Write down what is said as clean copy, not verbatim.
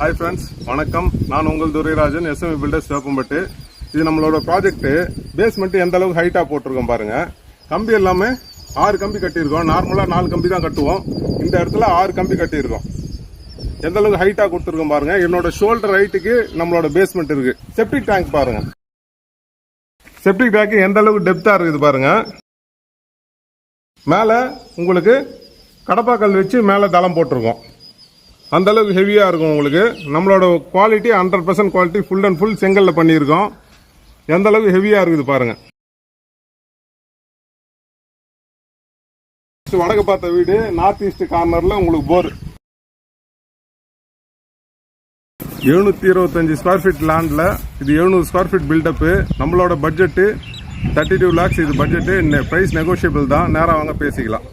Hi friends, வணக்கம். நான் உங்கள் துரைராஜன், எஸ்எம்இ பில்டர்ஸ் வேப்பம்பட்டு. இது நம்மளோட ப்ராஜெக்ட். பேஸ்மெண்ட் எந்த அளவுக்கு ஹைட்டா போட்டிருக்கோம் பாருங்க. கம்பி எல்லாமே 6 கம்பி கட்டியிருக்கோம். நார்மலா 4 கம்பி தான் கட்டுவோம். இந்த இடத்துல 6 கம்பி கட்டியிருக்கோம். எந்த அளவுக்கு ஹைட்டா கொடுத்துருக்கோம் பாருங்க. என்னோட ஷோல்டர் ஹைட்டுக்கு நம்மளோட பேஸ்மெண்ட் இருக்கு. செப்டிக் டேங்க் பாருங்க. செப்டிக் டேங்க் எந்த அளவுக்கு டெப்தா இருக்குது பாருங்க. மேல உங்களுக்கு கடப்பாக்கல் வச்சு மேல தளம் போட்டிருக்கோம். அந்த அளவுக்கு ஹெவியா இருக்கும் உங்களுக்கு. நம்மளோட quality 100% quality, full and full செங்கல்ல பண்ணியிருக்கோம். எந்த அளவுக்கு ஹெவியா இருக்குது பாருங்க. வடக்கு பார்த்த வீடு, நார்த் ஈஸ்ட் கார்னர்ல உங்களுக்கு போர். 725 ஸ்கொயர் ஃபீட் லேண்ட்ல இது 700 ஸ்கொயர் ஃபீட் பில்டப். நம்மளோட பட்ஜெட் 32 lakhs. இது பட்ஜெட். பிரைஸ் நெகோஷியபிள் தான். நேரா வாங்க பேசிக்கலாம்.